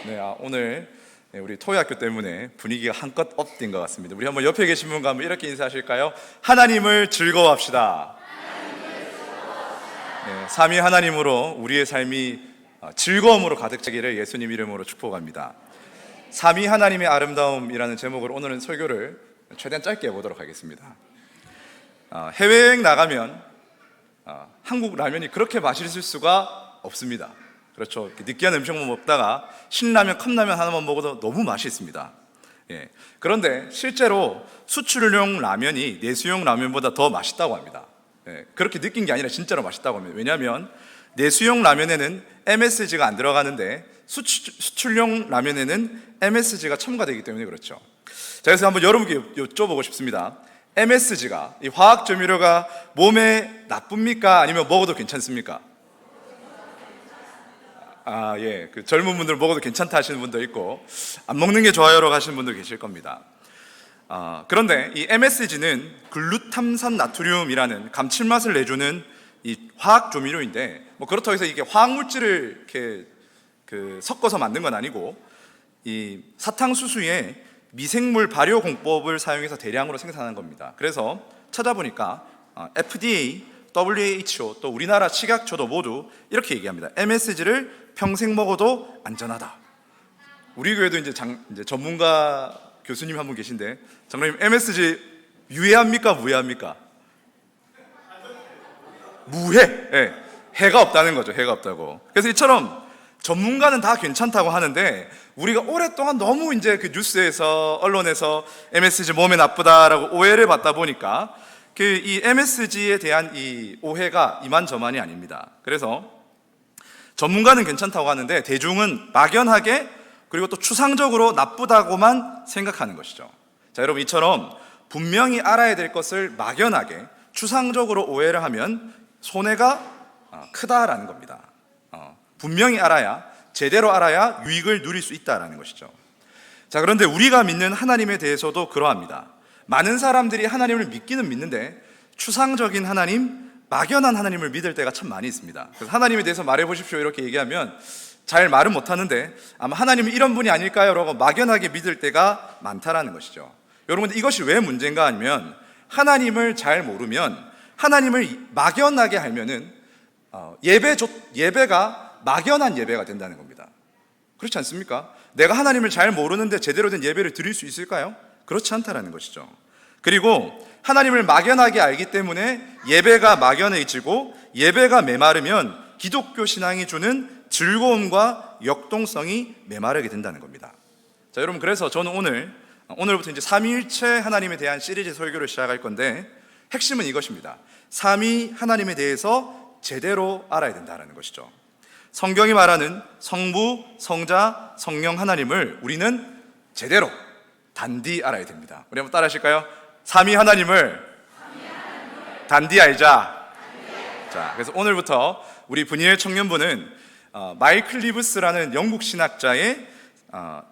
네, 오늘 우리 토요학교 때문에 분위기가 한껏 업된 것 같습니다. 우리 한번 옆에 계신 분과 한번 이렇게 인사하실까요? 하나님을 즐거워합시다. 네, 삼위 하나님으로 우리의 삶이 즐거움으로 가득 차기를 예수님 이름으로 축복합니다. 삼위 하나님의 아름다움이라는 제목으로 오늘은 설교를 최대한 짧게 해보도록 하겠습니다. 해외여행 나가면 한국 라면이 그렇게 맛있을 수가 없습니다. 그렇죠. 느끼한 음식만 먹다가 신라면, 컵라면 하나만 먹어도 너무 맛있습니다. 그런데 실제로 수출용 라면이 내수용 라면보다 더 맛있다고 합니다. 그렇게 느낀 게 아니라 진짜로 맛있다고 합니다. 왜냐하면 내수용 라면에는 MSG가 안 들어가는데 수출용 라면에는 MSG가 첨가되기 때문에 그렇죠. 자, 그래서 한번 여러분께 여쭤보고 싶습니다. MSG가, 이 화학 조미료가 몸에 나쁩니까? 아니면 먹어도 괜찮습니까? 그 젊은 분들 먹어도 괜찮다 하시는 분도 있고 안 먹는 게 좋아요라고 하시는 분도 계실 겁니다. 그런데 이 MSG는 글루탐산 나트륨이라는 감칠맛을 내주는 이 화학 조미료인데, 그렇다고 해서 이게 화학 물질을 이렇게 섞어서 만든 건 아니고 이 사탕수수에 미생물 발효 공법을 사용해서 대량으로 생산한 겁니다. 그래서 찾아보니까 FDA, WHO, 또 우리나라 식약처도 모두 이렇게 얘기합니다. MSG를 평생 먹어도 안전하다. 우리 교회도 이제 전문가 교수님 한 분 계신데, 장로님, MSG 유해합니까? 무해합니까? 무해. 해가 없다는 거죠. 해가 없다고. 그래서 이처럼 전문가는 다 괜찮다고 하는데, 우리가 오랫동안 너무 이제 그 뉴스에서, 언론에서 MSG 몸에 나쁘다라고 오해를 받다 보니까 이 MSG에 대한 이 오해가 이만저만이 아닙니다. 그래서 전문가는 괜찮다고 하는데 대중은 막연하게, 그리고 또 추상적으로 나쁘다고만 생각하는 것이죠. 자, 여러분, 이처럼 분명히 알아야 될 것을 막연하게 추상적으로 오해를 하면 손해가 크다라는 겁니다. 분명히 알아야, 제대로 알아야 유익을 누릴 수 있다라는 것이죠. 자, 그런데 우리가 믿는 하나님에 대해서도 그러합니다. 많은 사람들이 하나님을 믿기는 믿는데 추상적인 하나님, 막연한 하나님을 믿을 때가 참 많이 있습니다. 그래서 하나님에 대해서 말해보십시오 이렇게 얘기하면 잘 말은 못하는데 아마 하나님은 이런 분이 아닐까요? 라고 막연하게 믿을 때가 많다라는 것이죠. 여러분, 이것이 왜 문제인가 하면, 하나님을 잘 모르면, 하나님을 막연하게 하면은 예배가 막연한 예배가 된다는 겁니다. 그렇지 않습니까? 내가 하나님을 잘 모르는데 제대로 된 예배를 드릴 수 있을까요? 그렇지 않다라는 것이죠. 그리고 하나님을 막연하게 알기 때문에 예배가 막연해지고, 예배가 메마르면 기독교 신앙이 주는 즐거움과 역동성이 메마르게 된다는 겁니다. 자, 여러분, 그래서 저는 오늘부터 이제 삼위일체 하나님에 대한 시리즈 설교를 시작할 건데, 핵심은 이것입니다. 삼위 하나님에 대해서 제대로 알아야 된다는 것이죠. 성경이 말하는 성부, 성자, 성령 하나님을 우리는 제대로 단디 알아야 됩니다. 우리 한번 따라 하실까요? 삼위 하나님을 단디 알자. 자, 그래서 오늘부터 우리 분이엘 청년부는 마이클 리브스라는 영국 신학자의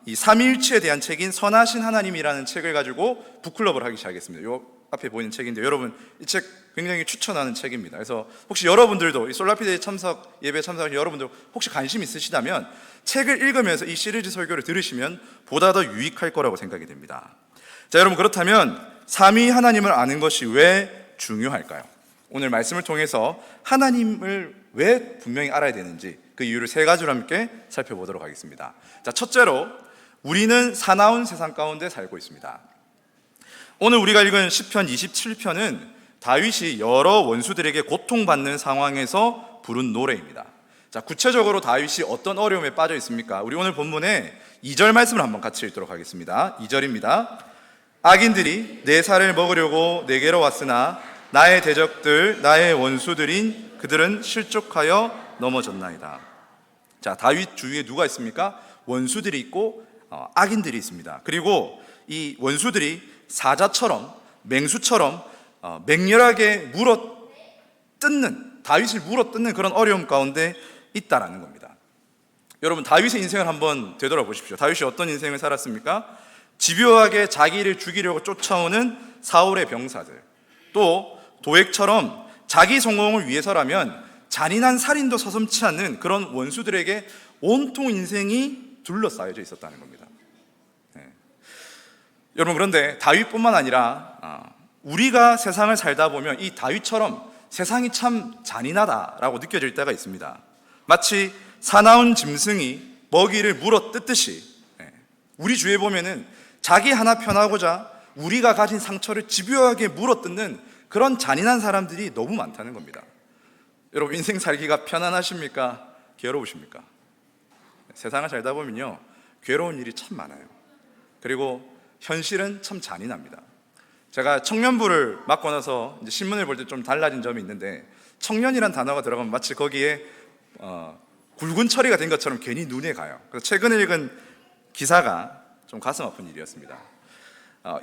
이 삼위일체에 대한 책인 선하신 하나님이라는 책을 가지고 북클럽을 하기 시작했습니다. 요 앞에 보이는 책인데, 여러분, 이 책 굉장히 추천하는 책입니다. 그래서 혹시 여러분들도 이 솔라피데이 예배 참석하신 여러분들 혹시 관심 있으시다면 책을 읽으면서 이 시리즈 설교를 들으시면 보다 더 유익할 거라고 생각이 됩니다. 자, 여러분, 그렇다면 삼위 하나님을 아는 것이 왜 중요할까요? 오늘 말씀을 통해서 하나님을 왜 분명히 알아야 되는지 그 이유를 세 가지로 함께 살펴보도록 하겠습니다. 자, 첫째로, 우리는 사나운 세상 가운데 살고 있습니다. 오늘 우리가 읽은 시편 27편은 다윗이 여러 원수들에게 고통받는 상황에서 부른 노래입니다. 자, 구체적으로 다윗이 어떤 어려움에 빠져 있습니까? 우리 오늘 본문에 2절 말씀을 한번 같이 읽도록 하겠습니다. 2절입니다. 악인들이 내 살을 먹으려고 내게로 왔으나 나의 대적들, 나의 원수들인 그들은 실족하여 넘어졌나이다. 자, 다윗 주위에 누가 있습니까? 원수들이 있고 악인들이 있습니다. 그리고 이 원수들이 사자처럼, 맹수처럼 맹렬하게 다윗을 물어뜯는 그런 어려움 가운데 있다라는 겁니다. 여러분, 다윗의 인생을 한번 되돌아보십시오. 다윗이 어떤 인생을 살았습니까? 집요하게 자기를 죽이려고 쫓아오는 사울의 병사들, 또 도액처럼 자기 성공을 위해서라면 잔인한 살인도 서슴지 않는 그런 원수들에게 온통 인생이 둘러싸여져 있었다는 겁니다. 여러분, 그런데 다윗뿐만 아니라 우리가 세상을 살다 보면 이 다윗처럼 세상이 참 잔인하다라고 느껴질 때가 있습니다. 마치 사나운 짐승이 먹이를 물어 뜯듯이 우리 주위에 보면은 자기 하나 편하고자 우리가 가진 상처를 집요하게 물어 뜯는 그런 잔인한 사람들이 너무 많다는 겁니다. 여러분, 인생 살기가 편안하십니까? 괴로우십니까? 세상을 살다 보면요, 괴로운 일이 참 많아요. 그리고 현실은 참 잔인합니다. 제가 청년부를 맡고 나서 이제 신문을 볼 때 좀 달라진 점이 있는데, 청년이란 단어가 들어가면 마치 거기에 굵은 처리가 된 것처럼 괜히 눈에 가요. 그래서 최근에 읽은 기사가 좀 가슴 아픈 일이었습니다.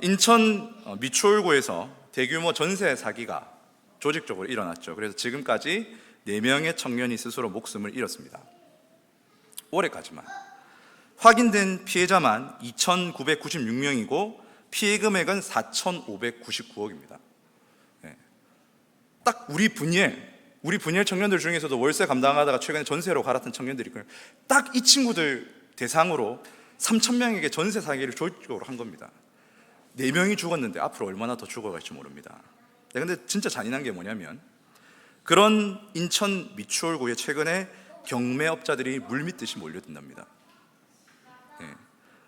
인천 미추홀구에서 대규모 전세 사기가 조직적으로 일어났죠. 그래서 지금까지 4명의 청년이 스스로 목숨을 잃었습니다. 올해까지만 확인된 피해자만 2,996명이고 피해 금액은 4,599억입니다. 딱 우리 분열 청년들 중에서도 월세 감당하다가 최근에 전세로 갈아탄 청년들이 있고요. 딱 이 친구들 대상으로 3,000명에게 전세 사기를 조직적으로 한 겁니다. 4명이 죽었는데 앞으로 얼마나 더 죽어갈지 모릅니다. 근데 진짜 잔인한 게 뭐냐면, 그런 인천 미추홀구에 최근에 경매업자들이 물밀듯이 몰려든답니다.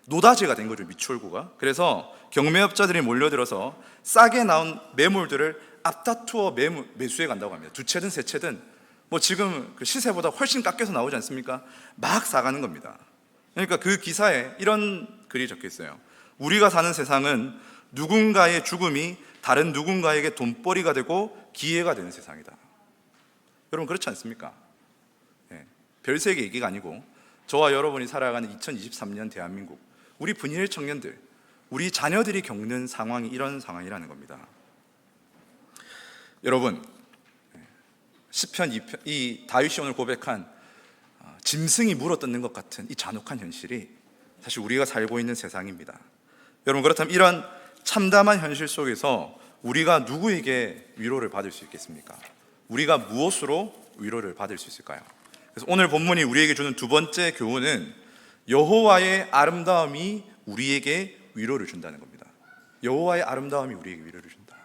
노다지가 된 거죠, 미추홀구가. 그래서 경매업자들이 몰려들어서 싸게 나온 매물들을 앞다투어 매수해 간다고 합니다. 2채든 3채든 뭐 지금 그 시세보다 훨씬 깎여서 나오지 않습니까? 막 사가는 겁니다. 그러니까 그 기사에 이런 글이 적혀 있어요. 우리가 사는 세상은 누군가의 죽음이 다른 누군가에게 돈벌이가 되고 기회가 되는 세상이다. 여러분, 그렇지 않습니까? 별세계 얘기가 아니고 저와 여러분이 살아가는 2023년 대한민국, 우리 분일 청년들, 우리 자녀들이 겪는 상황이 이런 상황이라는 겁니다. 여러분, 시편 2편, 이 다윗이 오늘 고백한 짐승이 물어뜯는 것 같은 이 잔혹한 현실이 사실 우리가 살고 있는 세상입니다. 여러분, 그렇다면 이런 참담한 현실 속에서 우리가 누구에게 위로를 받을 수 있겠습니까? 우리가 무엇으로 위로를 받을 수 있을까요? 그래서 오늘 본문이 우리에게 주는 두 번째 교훈은 여호와의 아름다움이 우리에게 위로를 준다는 겁니다. 여호와의 아름다움이 우리에게 위로를 준다.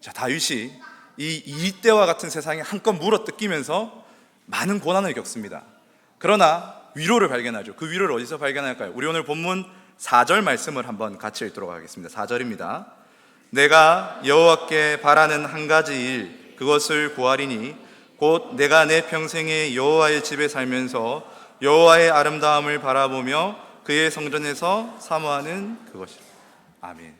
자, 다윗이 이때와 같은 세상에 한껏 물어뜯기면서 많은 고난을 겪습니다. 그러나 위로를 발견하죠. 그 위로를 어디서 발견할까요? 우리 오늘 본문 4절 말씀을 한번 같이 읽도록 하겠습니다. 4절입니다. 내가 여호와께 바라는 한 가지 일, 그것을 구하리니 곧 내가 내 평생에 여호와의 집에 살면서 여호와의 아름다움을 바라보며 그의 성전에서 사모하는 그것이라. 아멘.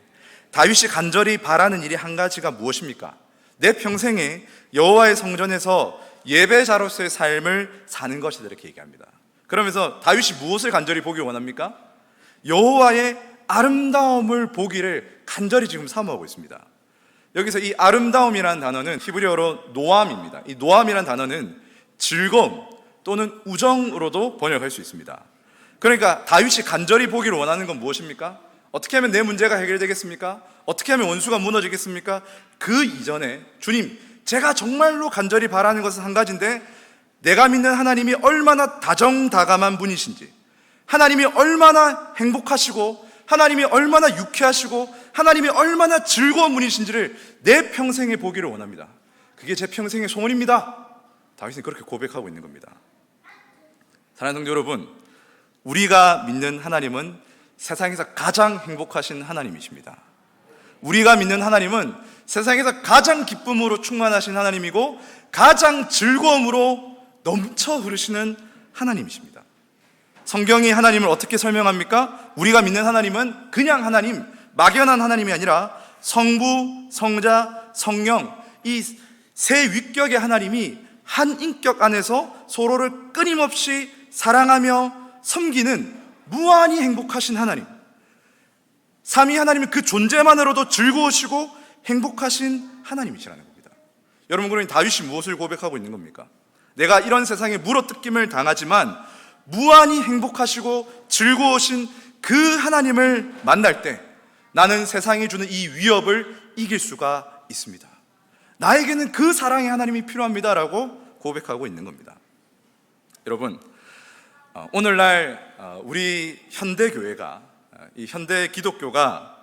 다윗이 간절히 바라는 일이 한 가지가 무엇입니까? 내 평생에 여호와의 성전에서 예배자로서의 삶을 사는 것이다, 이렇게 얘기합니다. 그러면서 다윗이 무엇을 간절히 보길 원합니까? 여호와의 아름다움을 보기를 간절히 지금 사모하고 있습니다. 여기서 이 아름다움이라는 단어는 히브리어로 노암입니다. 이 노암이라는 단어는 즐거움 또는 우정으로도 번역할 수 있습니다. 그러니까 다윗이 간절히 보기를 원하는 건 무엇입니까? 어떻게 하면 내 문제가 해결되겠습니까? 어떻게 하면 원수가 무너지겠습니까? 그 이전에 주님, 제가 정말로 간절히 바라는 것은 한 가지인데, 내가 믿는 하나님이 얼마나 다정다감한 분이신지, 하나님이 얼마나 행복하시고 하나님이 얼마나 유쾌하시고 하나님이 얼마나 즐거운 분이신지를 내 평생에 보기를 원합니다. 그게 제 평생의 소원입니다. 다윗은 그렇게 고백하고 있는 겁니다. 사랑하는 성도 여러분, 우리가 믿는 하나님은 세상에서 가장 행복하신 하나님이십니다. 우리가 믿는 하나님은 세상에서 가장 기쁨으로 충만하신 하나님이고 가장 즐거움으로 넘쳐 흐르시는 하나님이십니다. 성경이 하나님을 어떻게 설명합니까? 우리가 믿는 하나님은 그냥 하나님, 막연한 하나님이 아니라 성부, 성자, 성령, 이 세 위격의 하나님이 한 인격 안에서 서로를 끊임없이 사랑하며 섬기는 무한히 행복하신 하나님, 삼위 하나님은 그 존재만으로도 즐거우시고 행복하신 하나님이시라는 겁니다. 여러분, 그러니 다윗이 무엇을 고백하고 있는 겁니까? 내가 이런 세상에 물어뜯김을 당하지만 무한히 행복하시고 즐거우신 그 하나님을 만날 때 나는 세상이 주는 이 위협을 이길 수가 있습니다. 나에게는 그 사랑의 하나님이 필요합니다라고 고백하고 있는 겁니다. 여러분, 오늘날 우리 현대 교회가, 이 현대 기독교가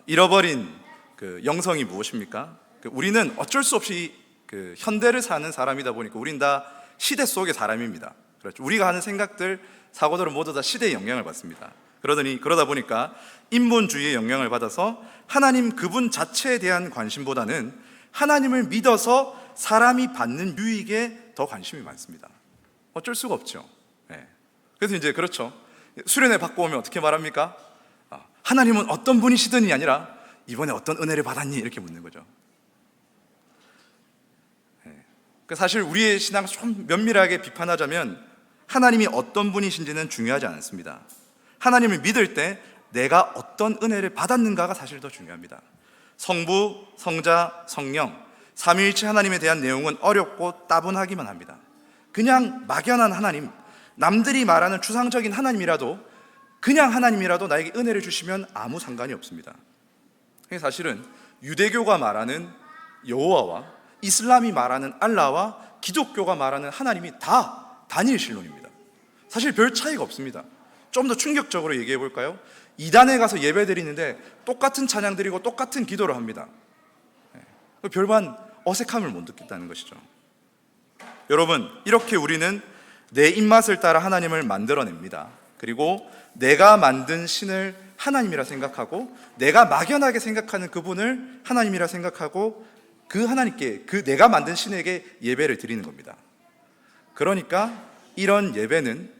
잃어버린 그 영성이 무엇입니까? 우리는 어쩔 수 없이 그 현대를 사는 사람이다 보니까 우린 다 시대 속의 사람입니다. 그렇죠. 우리가 하는 생각들, 사고들은 모두 다 시대의 영향을 받습니다. 그러다 보니까 인본주의의 영향을 받아서 하나님 그분 자체에 대한 관심보다는 하나님을 믿어서 사람이 받는 유익에 더 관심이 많습니다. 어쩔 수가 없죠. 그래서 이제 그렇죠. 수련회 받고 오면 어떻게 말합니까? 하나님은 어떤 분이시더니 아니라 이번에 어떤 은혜를 받았니? 이렇게 묻는 거죠. 사실 우리의 신앙을 좀 면밀하게 비판하자면 하나님이 어떤 분이신지는 중요하지 않습니다. 하나님을 믿을 때 내가 어떤 은혜를 받았는가가 사실 더 중요합니다. 성부, 성자, 성령, 삼위일체 하나님에 대한 내용은 어렵고 따분하기만 합니다. 그냥 막연한 하나님, 남들이 말하는 추상적인 하나님이라도, 그냥 하나님이라도 나에게 은혜를 주시면 아무 상관이 없습니다. 사실은 유대교가 말하는 여호와와 이슬람이 말하는 알라와 기독교가 말하는 하나님이 다 단일 신론입니다. 사실 별 차이가 없습니다. 좀 더 충격적으로 얘기해 볼까요? 이단에 가서 예배 드리는데 똑같은 찬양 드리고 똑같은 기도를 합니다. 별반 어색함을 못 느낀다는 것이죠. 여러분, 이렇게 우리는 내 입맛을 따라 하나님을 만들어냅니다. 그리고 내가 만든 신을 하나님이라 생각하고, 내가 막연하게 생각하는 그분을 하나님이라 생각하고, 그 하나님께, 그 내가 만든 신에게 예배를 드리는 겁니다. 그러니까 이런 예배는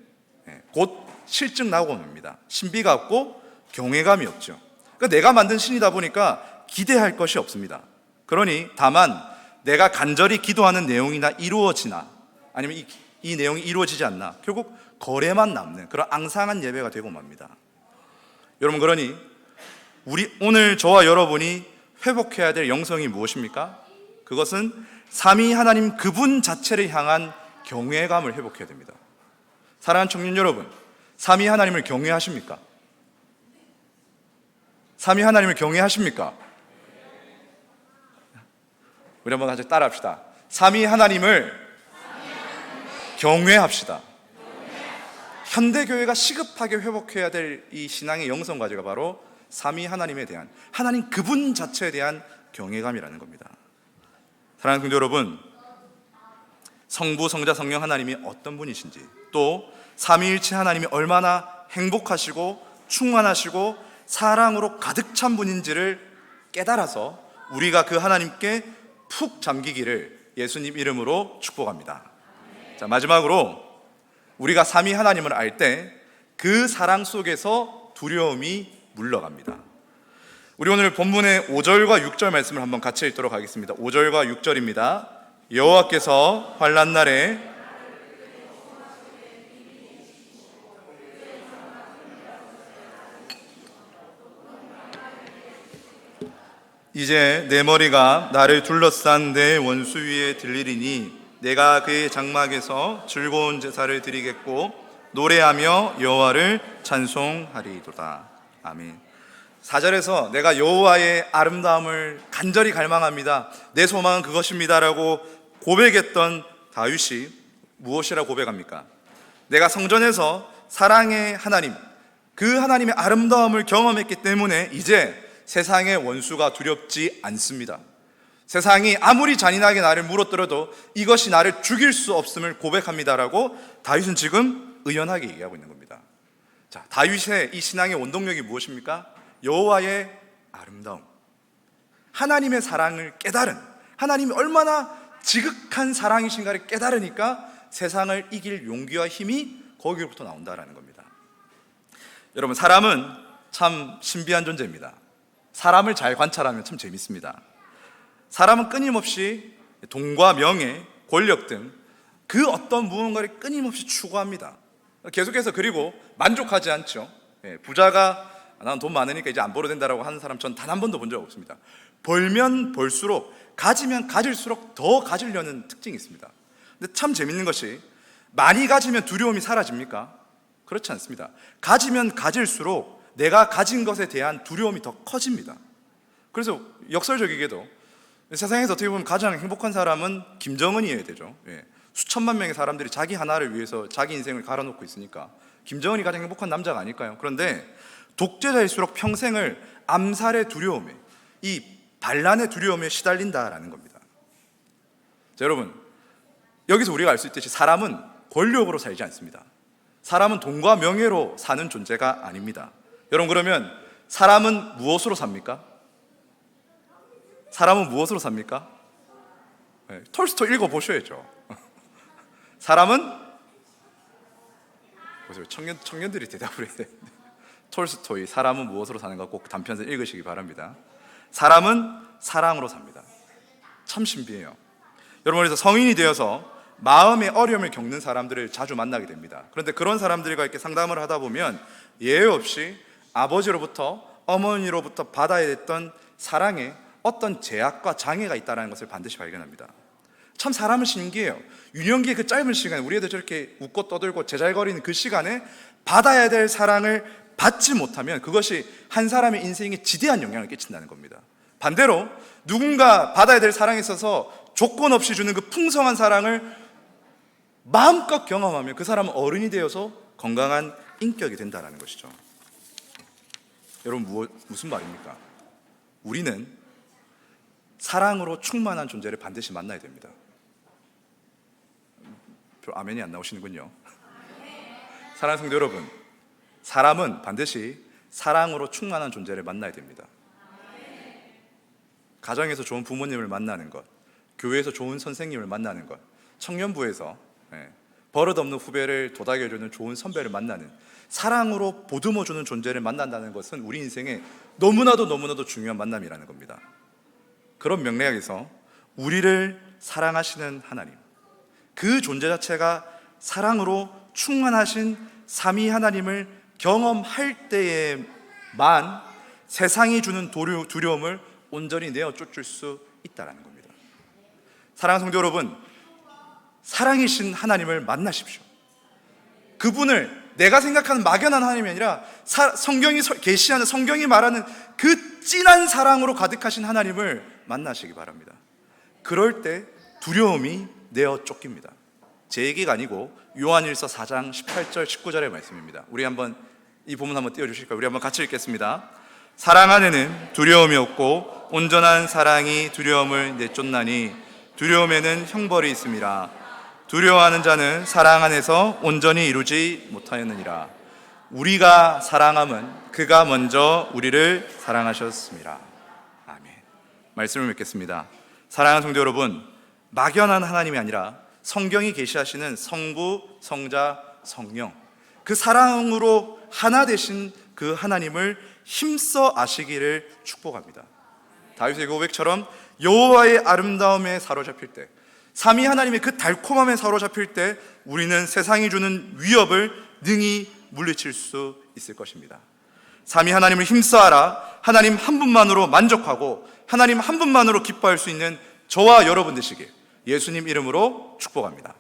곧 실증 나고 옵니다. 신비가 없고 경외감이 없죠. 그러니까 내가 만든 신이다 보니까 기대할 것이 없습니다. 그러니 다만 내가 간절히 기도하는 내용이나 이루어지나, 아니면 이 내용이 이루어지지 않나, 결국 거래만 남는 그런 앙상한 예배가 되고 맙니다. 여러분, 그러니 오늘 저와 여러분이 회복해야 될 영성이 무엇입니까? 그것은 삼위 하나님 그분 자체를 향한 경외감을 회복해야 됩니다. 사랑하는 청년 여러분, 삼위 하나님을 경외하십니까? 삼위 하나님을 경외하십니까? 우리 한번 같이 따라합시다. 삼위 하나님을 경외합시다. 현대교회가 시급하게 회복해야 될 이 신앙의 영성 과제가 바로 삼위 하나님에 대한, 하나님 그분 자체에 대한 경외감이라는 겁니다. 사랑하는 성도 여러분, 성부, 성자, 성령 하나님이 어떤 분이신지, 또 삼위일체 하나님이 얼마나 행복하시고 충만하시고 사랑으로 가득 찬 분인지를 깨달아서 우리가 그 하나님께 푹 잠기기를 예수님 이름으로 축복합니다. 자, 마지막으로 우리가 삼위 하나님을 알 때 그 사랑 속에서 두려움이 물러갑니다. 우리 오늘 본문의 5절과 6절 말씀을 한번 같이 읽도록 하겠습니다. 5절과 6절입니다. 여호와께서 환난 날에 이제 내 머리가 나를 둘러싼 내 원수 위에 들리리니 내가 그의 장막에서 즐거운 제사를 드리겠고 노래하며 여호와를 찬송하리이도다. 아멘. 4절에서 내가 여호와의 아름다움을 간절히 갈망합니다, 내 소망은 그것입니다 라고 고백했던 다윗이 무엇이라 고백합니까? 내가 성전에서 사랑의 하나님, 그 하나님의 아름다움을 경험했기 때문에 이제 세상의 원수가 두렵지 않습니다. 세상이 아무리 잔인하게 나를 물어뜯어도 이것이 나를 죽일 수 없음을 고백합니다라고 다윗은 지금 의연하게 얘기하고 있는 겁니다. 자, 다윗의 이 신앙의 원동력이 무엇입니까? 여호와의 아름다움, 하나님의 사랑을 깨달은, 하나님이 얼마나 지극한 사랑이신가를 깨달으니까 세상을 이길 용기와 힘이 거기로부터 나온다라는 겁니다. 여러분, 사람은 참 신비한 존재입니다. 사람을 잘 관찰하면 참 재밌습니다. 사람은 끊임없이 돈과 명예, 권력 등 그 어떤 무언가를 끊임없이 추구합니다. 계속해서, 그리고 만족하지 않죠. 부자가 난 돈 많으니까 이제 안 벌어도 된다라고 하는 사람 전 단 한 번도 본 적 없습니다. 벌면 벌수록, 가지면 가질수록 더 가지려는 특징이 있습니다. 근데 참 재밌는 것이, 많이 가지면 두려움이 사라집니까? 그렇지 않습니다. 가지면 가질수록 내가 가진 것에 대한 두려움이 더 커집니다. 그래서 역설적이게도 세상에서 어떻게 보면 가장 행복한 사람은 김정은이어야 되죠. 수천만 명의 사람들이 자기 하나를 위해서 자기 인생을 갈아놓고 있으니까 김정은이 가장 행복한 남자가 아닐까요? 그런데 독재자일수록 평생을 암살의 두려움에, 이 반란의 두려움에 시달린다라는 겁니다. 자, 여러분, 여기서 우리가 알 수 있듯이 사람은 권력으로 살지 않습니다. 사람은 돈과 명예로 사는 존재가 아닙니다. 여러분, 그러면 사람은 무엇으로 삽니까? 사람은 무엇으로 삽니까? 네, 톨스토이 읽어보셔야죠. 사람은, 보세요, 청년들이 대답을 해야 되는데, 톨스토이, 사람은 무엇으로 사는가 꼭 단편에서 읽으시기 바랍니다. 사람은 사랑으로 삽니다. 참 신비해요. 여러분, 그래서 성인이 되어서 마음의 어려움을 겪는 사람들을 자주 만나게 됩니다. 그런데 그런 사람들과 이렇게 상담을 하다 보면 예외 없이 아버지로부터, 어머니로부터 받아야 했던 사랑에 어떤 제약과 장애가 있다는 것을 반드시 발견합니다. 참 사람은 신기해요. 유년기의 그 짧은 시간에 우리 애들 저렇게 웃고 떠들고 제잘거리는 그 시간에 받아야 될 사랑을 받지 못하면 그것이 한 사람의 인생에 지대한 영향을 끼친다는 겁니다. 반대로 누군가 받아야 될 사랑에 있어서 조건 없이 주는 그 풍성한 사랑을 마음껏 경험하면 그 사람은 어른이 되어서 건강한 인격이 된다는 것이죠. 여러분, 무슨 말입니까? 우리는 사랑으로 충만한 존재를 반드시 만나야 됩니다. 별 아멘이 안 나오시는군요. 사랑하는 성도 여러분, 사람은 반드시 사랑으로 충만한 존재를 만나야 됩니다. 가정에서 좋은 부모님을 만나는 것, 교회에서 좋은 선생님을 만나는 것, 청년부에서 버릇없는 후배를 도닥여주는 좋은 선배를 만나는, 사랑으로 보듬어주는 존재를 만난다는 것은 우리 인생에 너무나도 중요한 만남이라는 겁니다. 그런 맥락에서 우리를 사랑하시는 하나님, 그 존재 자체가 사랑으로 충만하신 삼위 하나님을 경험할 때에만 세상이 주는 두려움을 온전히 내어 쫓을 수 있다는 겁니다. 사랑하는 성도 여러분, 사랑이신 하나님을 만나십시오. 그분을 내가 생각하는 막연한 하나님이 아니라 성경이 계시하는, 성경이 말하는 그 진한 사랑으로 가득하신 하나님을 만나시기 바랍니다. 그럴 때 두려움이 내어 쫓깁니다. 제 얘기가 아니고 요한일서 4장 18절 19절의 말씀입니다. 우리 한번 이 본문 한번 띄워주실까요? 우리 한번 같이 읽겠습니다. 사랑 안에는 두려움이 없고 온전한 사랑이 두려움을 내쫓나니 두려움에는 형벌이 있음이라. 두려워하는 자는 사랑 안에서 온전히 이루지 못하였느니라. 우리가 사랑함은 그가 먼저 우리를 사랑하셨습니다. 아멘. 말씀을 맺겠습니다. 사랑하는 성도 여러분, 막연한 하나님이 아니라 성경이 계시하시는 성부, 성자, 성령, 그 사랑으로 하나 되신 그 하나님을 힘써 아시기를 축복합니다. 다윗의 고백처럼 여호와의 아름다움에 사로잡힐 때, 삼위 하나님의 그 달콤함에 사로잡힐 때 우리는 세상이 주는 위협을 능히 물리칠 수 있을 것입니다. 삼위 하나님을 힘써 알아 하나님 한 분만으로 만족하고 하나님 한 분만으로 기뻐할 수 있는 저와 여러분 되시길 예수님 이름으로 축복합니다.